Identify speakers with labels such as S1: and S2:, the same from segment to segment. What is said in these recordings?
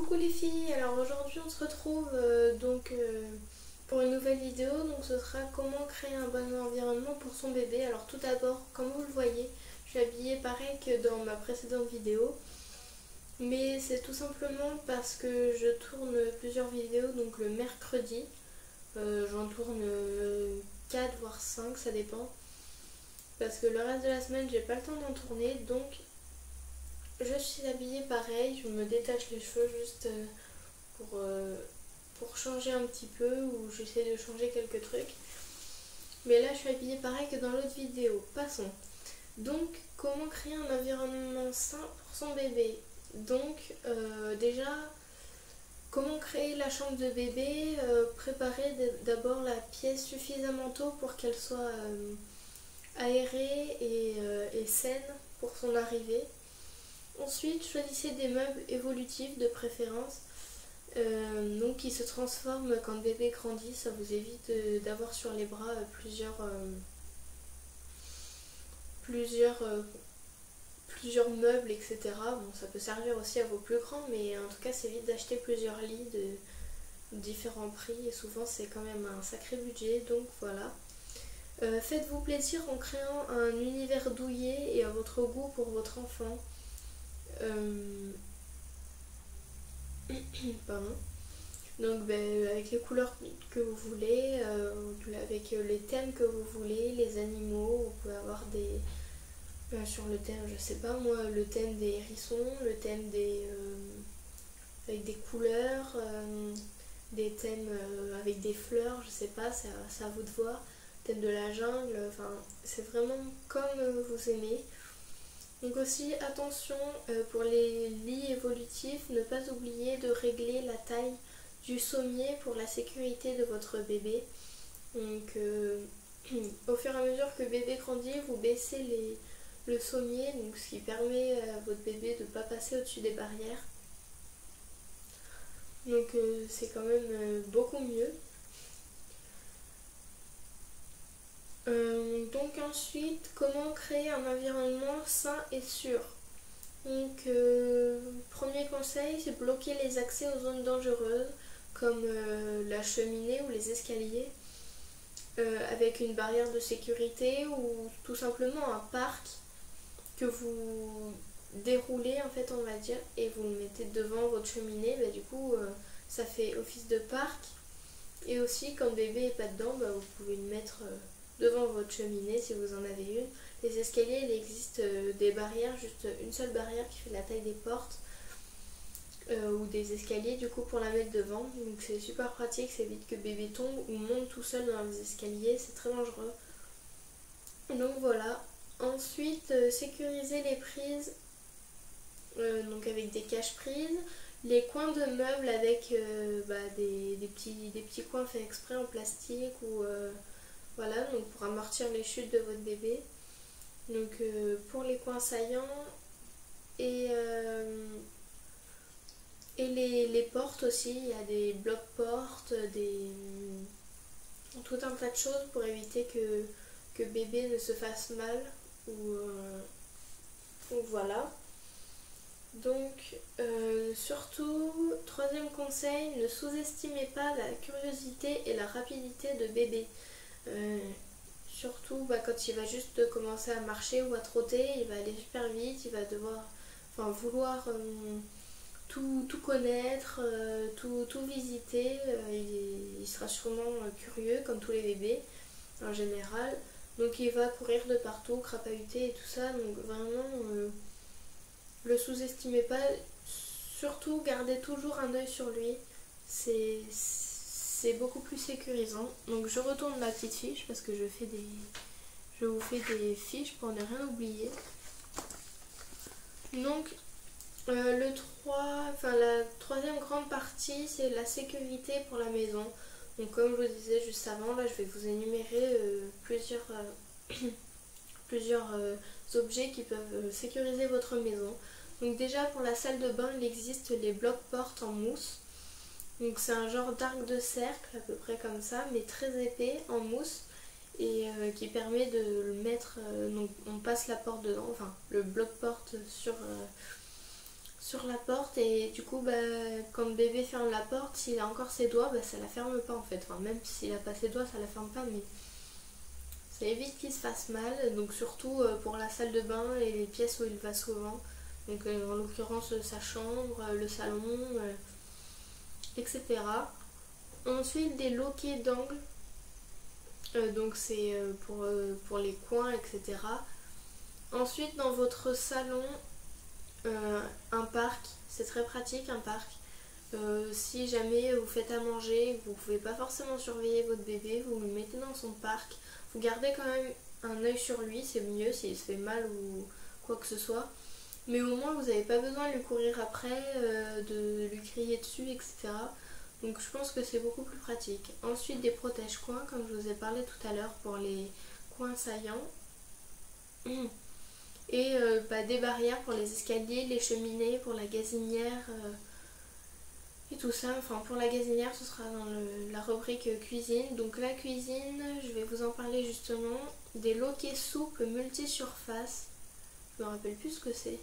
S1: Coucou les filles, alors aujourd'hui on se retrouve pour une nouvelle vidéo. Donc ce sera comment créer un bon environnement pour son bébé. Alors tout d'abord, comme vous le voyez, je suis habillée pareil que dans ma précédente vidéo, mais c'est tout simplement parce que je tourne plusieurs vidéos donc le mercredi. J'en tourne 4 voire 5, ça dépend, parce que le reste de la semaine j'ai pas le temps d'en tourner. Donc je suis habillée pareil, je me détache les cheveux juste pour changer un petit peu, ou j'essaie de changer quelques trucs. Mais là je suis habillée pareil que dans l'autre vidéo. Passons. Donc comment créer un environnement sain pour son bébé. Donc déjà, comment créer la chambre de bébé. Préparer d'abord la pièce suffisamment tôt pour qu'elle soit aérée et saine pour son arrivée. Ensuite, choisissez des meubles évolutifs de préférence, donc qui se transforment quand le bébé grandit. Ça vous évite d'avoir sur les bras plusieurs meubles, etc. Bon, ça peut servir aussi à vos plus grands, mais en tout cas, c'est vite d'acheter plusieurs lits de différents prix, et souvent c'est quand même un sacré budget, donc voilà. Faites-vous plaisir en créant un univers douillet et à votre goût pour votre enfant. Pardon. Donc avec les couleurs que vous voulez, avec les thèmes que vous voulez, les animaux, vous pouvez avoir sur le thème, je sais pas moi, le thème des hérissons, le thème avec des couleurs, des thèmes avec des fleurs, je sais pas, c'est à vous de voir, thème de la jungle, enfin c'est vraiment comme vous aimez. Donc aussi attention, pour les lits évolutifs, ne pas oublier de régler la taille du sommier pour la sécurité de votre bébé. Donc au fur et à mesure que le bébé grandit, vous baissez le sommier, donc ce qui permet à votre bébé de ne pas passer au-dessus des barrières. Donc c'est quand même beaucoup mieux. Donc ensuite, comment créer un environnement sain et sûr. Donc premier conseil, c'est bloquer les accès aux zones dangereuses comme la cheminée ou les escaliers, avec une barrière de sécurité ou tout simplement un parc que vous déroulez en fait, on va dire, et vous le mettez devant votre cheminée. Du coup ça fait office de parc. Et aussi quand le bébé n'est pas dedans, vous pouvez le mettre devant votre cheminée si vous en avez une. Les escaliers, il existe des barrières, juste une seule barrière qui fait la taille des portes, ou des escaliers du coup pour la mettre devant. Donc c'est super pratique, ça évite que bébé tombe ou monte tout seul dans les escaliers, c'est très dangereux. Donc voilà. Ensuite, sécuriser les prises, donc avec des cache-prises. Les coins de meubles avec des petits coins faits exprès en plastique, ou voilà, donc pour amortir les chutes de votre bébé. Donc pour les coins saillants, et les portes aussi, il y a des blocs-portes, tout un tas de choses pour éviter que bébé ne se fasse mal, ou voilà. Donc surtout, troisième conseil, ne sous-estimez pas la curiosité et la rapidité de bébé. Surtout quand il va juste commencer à marcher ou à trotter, il va aller super vite, il va vouloir tout connaître, tout visiter. Il sera sûrement curieux comme tous les bébés en général. Donc il va courir de partout, crapahuter et tout ça. Donc vraiment, le sous-estimez pas. Surtout gardez toujours un œil sur lui. C'est beaucoup plus sécurisant. Donc je retourne ma petite fiche parce que je vous fais des fiches pour ne rien oublier. Donc la troisième grande partie, c'est la sécurité pour la maison. Donc comme je vous disais juste avant, là je vais vous énumérer plusieurs objets qui peuvent sécuriser votre maison. Donc déjà pour la salle de bain, il existe les blocs-portes en mousse. Donc c'est un genre d'arc de cercle à peu près comme ça, mais très épais en mousse, et qui permet de le mettre, donc on passe la porte dedans, enfin le bloc-porte sur la porte et du coup bah, quand le bébé ferme la porte, s'il a encore ses doigts, bah, ça la ferme pas en fait. Enfin, même s'il a pas ses doigts, ça la ferme pas, mais ça évite qu'il se fasse mal. Donc surtout pour la salle de bain et les pièces où il va souvent. Donc en l'occurrence sa chambre, le salon, etc. Ensuite des loquets d'angle. Donc c'est pour les coins, etc. Ensuite dans votre salon, un parc, c'est très pratique un parc. Si jamais vous faites à manger, vous pouvez pas forcément surveiller votre bébé, vous le mettez dans son parc, vous gardez quand même un œil sur lui, c'est mieux s'il se fait mal ou quoi que ce soit. Mais au moins vous n'avez pas besoin de lui courir après, de lui crier dessus, etc. Donc je pense que c'est beaucoup plus pratique. Ensuite des protège-coins, comme je vous ai parlé tout à l'heure pour les coins saillants. Et des barrières pour les escaliers, les cheminées, pour la gazinière et tout ça. Enfin pour la gazinière ce sera dans la rubrique cuisine. Donc la cuisine, je vais vous en parler justement. Des loquets souples multi-surface. Je me rappelle plus ce que c'est.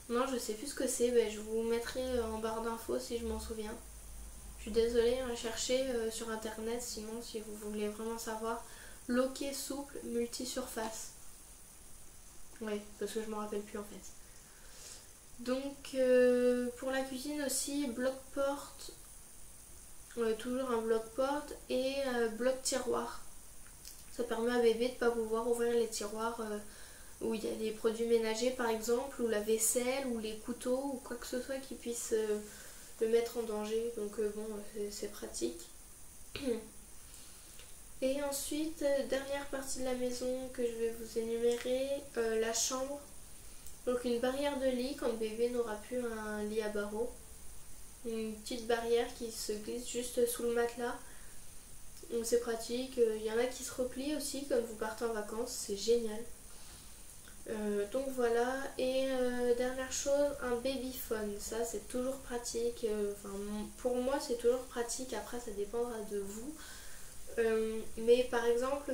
S1: Non, je sais plus ce que c'est, je vous mettrai en barre d'infos si je m'en souviens. Je suis désolée, cherchez sur internet sinon si vous voulez vraiment savoir. Loquet souple multi-surface. Oui, parce que je m'en rappelle plus en fait. Donc pour la cuisine aussi, bloc-porte, toujours un bloc-porte et bloc-tiroir. Ça permet à bébé de ne pas pouvoir ouvrir les tiroirs où il y a des produits ménagers par exemple, ou la vaisselle, ou les couteaux, ou quoi que ce soit qui puisse le mettre en danger. Donc bon, c'est pratique. Et ensuite, dernière partie de la maison que je vais vous énumérer, la chambre. Donc une barrière de lit quand le bébé n'aura plus un lit à barreaux. Une petite barrière qui se glisse juste sous le matelas. Donc c'est pratique. Il y en a qui se replient aussi quand vous partez en vacances, c'est génial. Donc voilà, et dernière chose, un babyphone, ça c'est toujours pratique, pour moi c'est toujours pratique, après ça dépendra de vous. Mais par exemple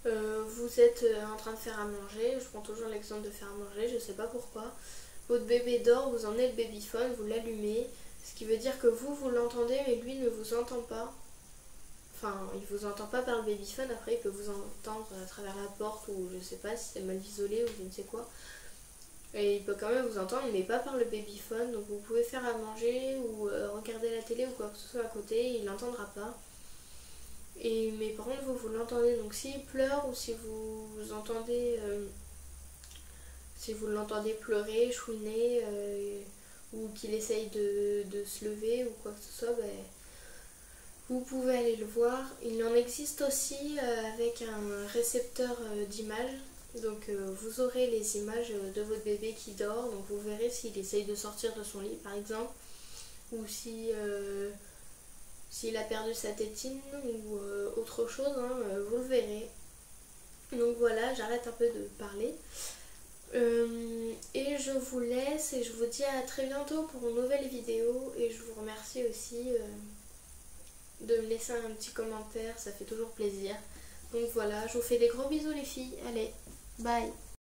S1: vous êtes en train de faire à manger, je prends toujours l'exemple de faire à manger, je sais pas pourquoi, votre bébé dort, vous emmenez le babyphone, vous l'allumez, ce qui veut dire que vous l'entendez mais lui ne vous entend pas. Enfin, il vous entend pas par le babyphone, après il peut vous entendre à travers la porte ou je sais pas si c'est mal isolé ou je ne sais quoi. Et il peut quand même vous entendre mais pas par le babyphone, donc vous pouvez faire à manger ou regarder la télé ou quoi que ce soit à côté, il n'entendra pas. Mais par contre vous l'entendez, donc s'il pleure ou si vous entendez, si vous l'entendez pleurer, chouiner ou qu'il essaye de se lever ou quoi que ce soit, vous pouvez aller le voir. Il en existe aussi avec un récepteur d'images. Donc vous aurez les images de votre bébé qui dort. Donc vous verrez s'il essaye de sortir de son lit par exemple. Ou si s'il a perdu sa tétine ou autre chose. Vous le verrez. Donc voilà, j'arrête un peu de parler. Et je vous laisse et je vous dis à très bientôt pour une nouvelle vidéo. Et je vous remercie aussi de me laisser un petit commentaire, ça fait toujours plaisir. Donc voilà, je vous fais des gros bisous les filles, allez, bye.